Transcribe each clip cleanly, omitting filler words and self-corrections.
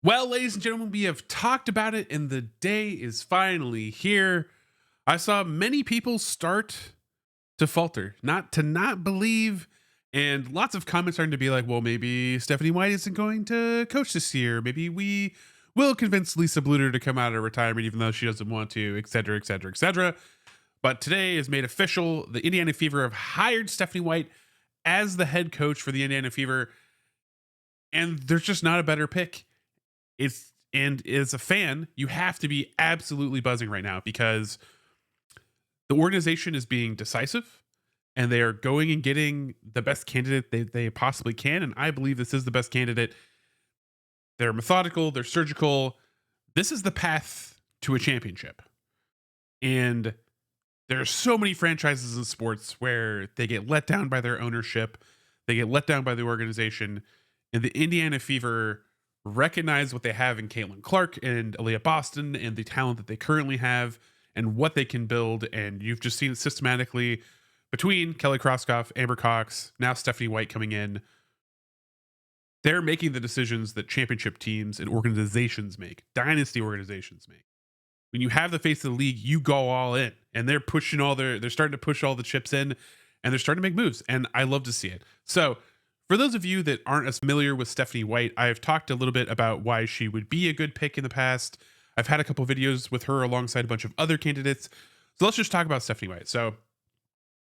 Well, ladies and gentlemen, we have talked about it, and the day is finally here. I saw many people start to falter, not believe, and lots of comments starting to be like, "Well, maybe Stephanie White isn't going to coach this year. Maybe we will convince Lisa Bluter to come out of retirement, even though she doesn't want to, etc., etc., etc." But today is made official. The Indiana Fever have hired Stephanie White as the head coach for the Indiana Fever, and there's just not a better pick. It's and as a fan, you have to be absolutely buzzing right now because the organization is being decisive and they are going and getting the best candidate they possibly can. And I believe this is the best candidate. They're methodical, they're surgical. This is the path to a championship. And there are so many franchises in sports where they get let down by their ownership, they get let down by the organization, and the Indiana Fever recognize what they have in Caitlin Clark and Aaliyah Boston and the talent that they currently have and what they can build. And you've just seen it systematically between Kelly Kroskoff, Amber Cox, now Stephanie White coming in. They're making the decisions that championship teams and organizations make, dynasty organizations make. When you have the face of the league, you go all in, and they're starting to push all the chips in, and they're starting to make moves. And I love to see it. So, for those of you that aren't as familiar with Stephanie White, I've talked a little bit about why she would be a good pick in the past. I've had a couple videos with her alongside a bunch of other candidates. So let's just talk about Stephanie White. So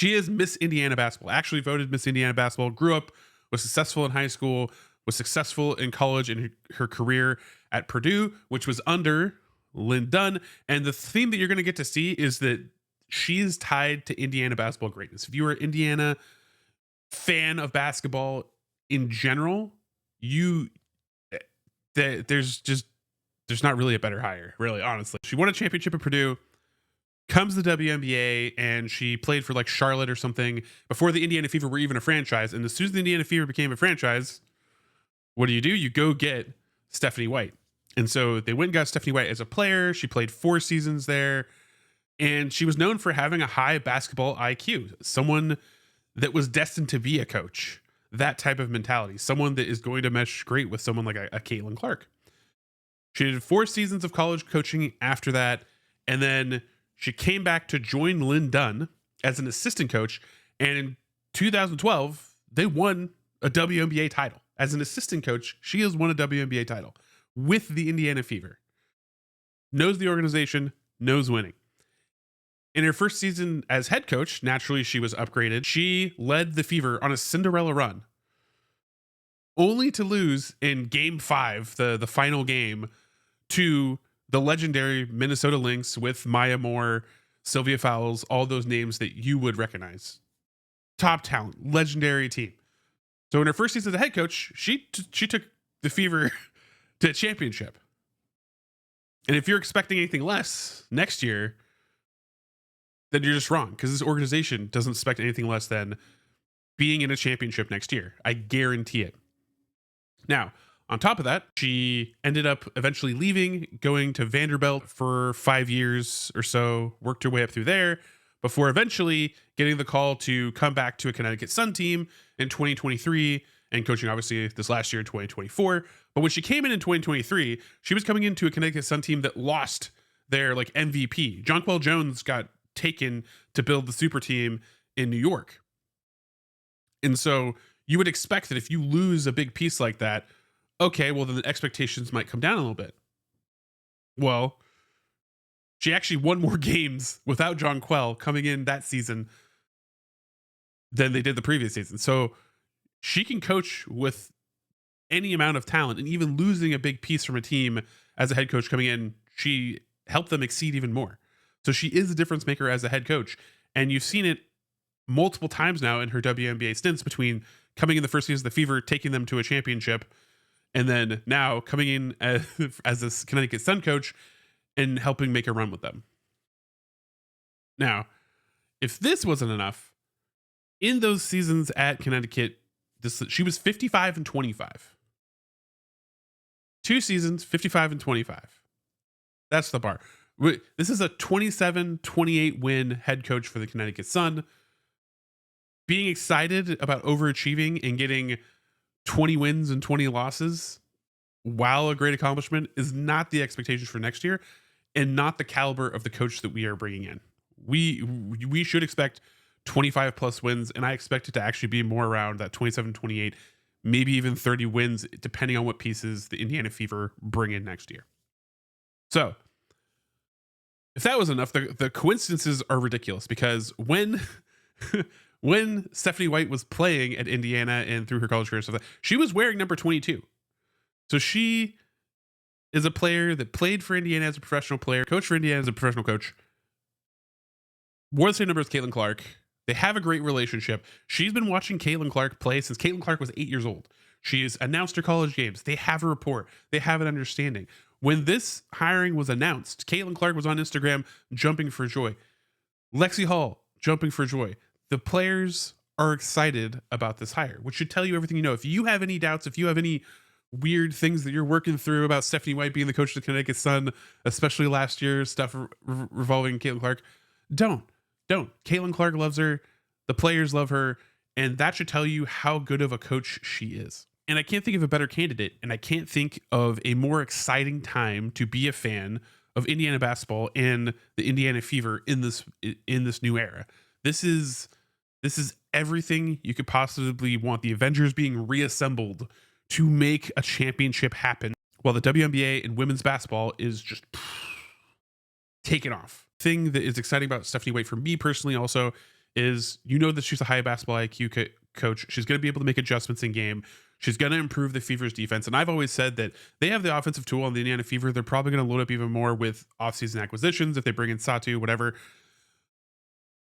she is Miss Indiana Basketball, actually voted Miss Indiana Basketball, grew up, was successful in high school, was successful in college and her career at Purdue, which was under Lynn Dunn. And the theme that you're going to get to see is that she is tied to Indiana basketball greatness. If you are an Indiana fan of basketball in general, there's not really a better hire, really, honestly. She won a championship at Purdue, comes to the WNBA, and she played for like Charlotte or something before the Indiana Fever were even a franchise. And as soon as the Indiana Fever became a franchise, what do? You go get Stephanie White. And so they went and got Stephanie White as a player. She played 4 seasons there, and she was known for having a high basketball IQ, someone that was destined to be a coach, that type of mentality, someone that is going to mesh great with someone like a Caitlin Clark. She did 4 seasons of college coaching after that, and then she came back to join Lynn Dunn as an assistant coach, and in 2012, they won a WNBA title. As an assistant coach, she has won a WNBA title with the Indiana Fever. Knows the organization, knows winning. In her first season as head coach, naturally she was upgraded. She led the Fever on a Cinderella run, only to lose in Game 5, the final game, to the legendary Minnesota Lynx with Maya Moore, Sylvia Fowles, all those names that you would recognize. Top talent, legendary team. So in her first season as a head coach, she took the Fever to a championship. And if you're expecting anything less next year, then you're just wrong, because this organization doesn't expect anything less than being in a championship next year. I guarantee it. Now, on top of that, she ended up eventually leaving, going to Vanderbilt for 5 years or so, worked her way up through there, before eventually getting the call to come back to a Connecticut Sun team in 2023 and coaching, obviously, this last year in 2024. But when she came in 2023, she was coming into a Connecticut Sun team that lost their like MVP. Jonquel Jones got taken to build the super team in New York. And so you would expect that if you lose a big piece like that, okay, well, then the expectations might come down a little bit. Well, she actually won more games without Jonquel coming in that season than they did the previous season. So she can coach with any amount of talent, and even losing a big piece from a team as a head coach coming in, she helped them exceed even more. So she is a difference maker as a head coach. And you've seen it multiple times now in her WNBA stints, between coming in the first season of the Fever, taking them to a championship, and then now coming in as a Connecticut Sun coach and helping make a run with them. Now, if this wasn't enough, in those seasons at Connecticut, she was 55 and 25. 2 seasons, 55 and 25. That's the bar. This is a 27-28 win head coach for the Connecticut Sun. Being excited about overachieving and getting 20 wins and 20 losses while a great accomplishment, is not the expectations for next year and not the caliber of the coach that we are bringing in. We should expect 25 plus wins, and I expect it to actually be more around that 27, 28, maybe even 30 wins, depending on what pieces the Indiana Fever bring in next year. So, if that was enough, the coincidences are ridiculous because when when Stephanie White was playing at Indiana and through her college career stuff, she was wearing number 22. So she is a player that played for Indiana as a professional player, coached for Indiana as a professional coach, wore the same number as Caitlin Clark. They have a great relationship. She's been watching Caitlin Clark play since Caitlin Clark was 8 years old. She's announced her college games. They have a rapport. They have an understanding. When this hiring was announced, Caitlin Clark was on Instagram jumping for joy. Lexi Hall jumping for joy. The players are excited about this hire, which should tell you everything you know. If you have any doubts, if you have any weird things that you're working through about Stephanie White being the coach of the Connecticut Sun, especially last year, stuff revolving Caitlin Clark, don't. Caitlin Clark loves her. The players love her. And that should tell you how good of a coach she is. And I can't think of a better candidate. And I can't think of a more exciting time to be a fan of Indiana basketball and the Indiana Fever in this new era. This is everything you could possibly want. The Avengers being reassembled to make a championship happen, while the WNBA and women's basketball is just taken off. Thing that is exciting about Stephanie White for me personally also is, that she's a high basketball IQ coach. She's going to be able to make adjustments in game. She's going to improve the Fever's defense. And I've always said that they have the offensive tool on the Indiana Fever. They're probably going to load up even more with offseason acquisitions if they bring in Satu, whatever,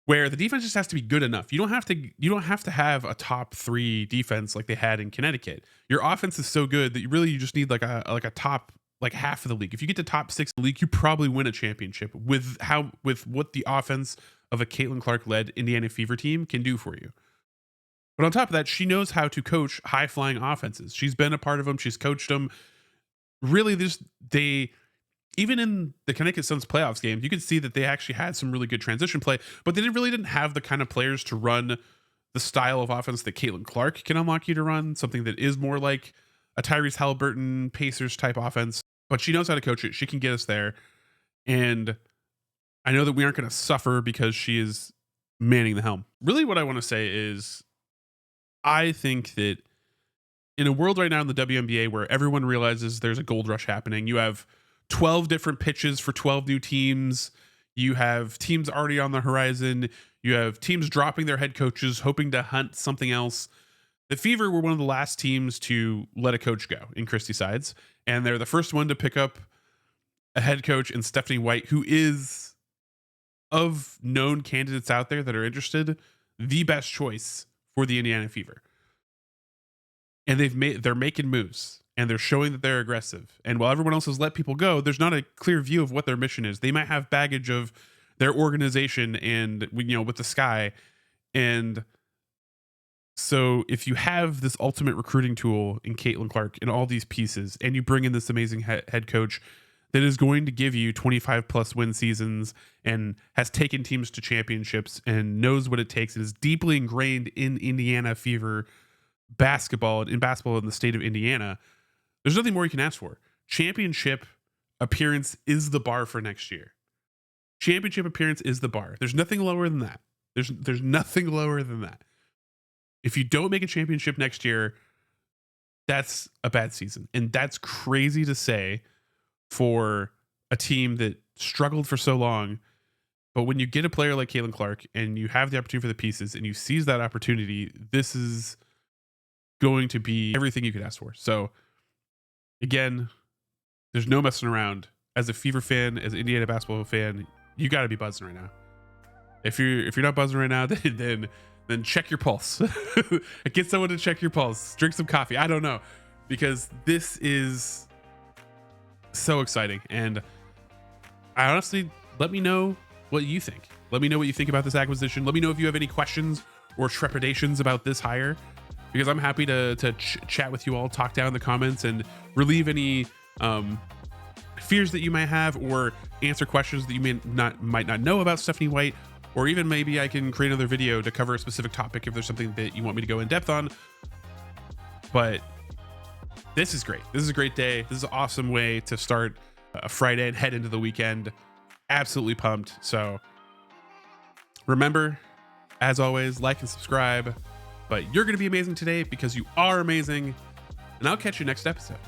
where the defense just has to be good enough. You don't have to have a top 3 defense like they had in Connecticut. Your offense is so good that you just need like a top, like half of the league. If you get to top 6 in the league, you probably win a championship with what the offense of a Caitlin Clark led Indiana Fever team can do for you. But on top of that, she knows how to coach high flying offenses. She's been a part of them. She's coached them. Really, even in the Connecticut Suns playoffs games, you could see that they actually had some really good transition play, but they didn't have the kind of players to run the style of offense that Caitlin Clark can unlock you to run, something that is more like a Tyrese Halliburton Pacers type offense. But she knows how to coach it. She can get us there. And I know that we aren't going to suffer because she is manning the helm. Really what I want to say is, I think that in a world right now in the WNBA where everyone realizes there's a gold rush happening, you have 12 different pitches for 12 new teams. You have teams already on the horizon. You have teams dropping their head coaches, hoping to hunt something else. The Fever were one of the last teams to let a coach go in Christy Sides, and they're the first one to pick up a head coach in Stephanie White, who is, of known candidates out there that are interested, the best choice for the Indiana Fever. And they're making moves, and they're showing that they're aggressive. And while everyone else has let people go, there's not a clear view of what their mission is. They might have baggage of their organization and with the Sky. And so if you have this ultimate recruiting tool in Caitlin Clark and all these pieces, and you bring in this amazing head coach that is going to give you 25 plus win seasons and has taken teams to championships and knows what it takes and is deeply ingrained in Indiana Fever basketball and in basketball in the state of Indiana, there's nothing more you can ask for. Championship appearance is the bar for next year. Championship appearance is the bar. There's nothing lower than that. There's nothing lower than that. If you don't make a championship next year, that's a bad season. And that's crazy to say for a team that struggled for so long. But when you get a player like Caitlin Clark and you have the opportunity for the pieces and you seize that opportunity, this is going to be everything you could ask for. So again, there's no messing around. As a Fever fan, as an Indiana basketball fan, you got to be buzzing right now. If you're not buzzing right now, then check your pulse. Get someone to check your pulse. Drink some coffee. I don't know, because this is so exciting. And I honestly, let me know what you think. Let me know what you think about this acquisition. Let me know if you have any questions or trepidations about this hire, because I'm happy to chat with you all, talk down in the comments, and relieve any fears that you might have, or answer questions that you might not know about Stephanie White. Or even maybe I can create another video to cover a specific topic if there's something that you want me to go in depth on. But this is great. This is a great day. This is an awesome way to start a Friday and head into the weekend. Absolutely pumped. So remember, as always, like and subscribe. But you're going to be amazing today because you are amazing. And I'll catch you next episode.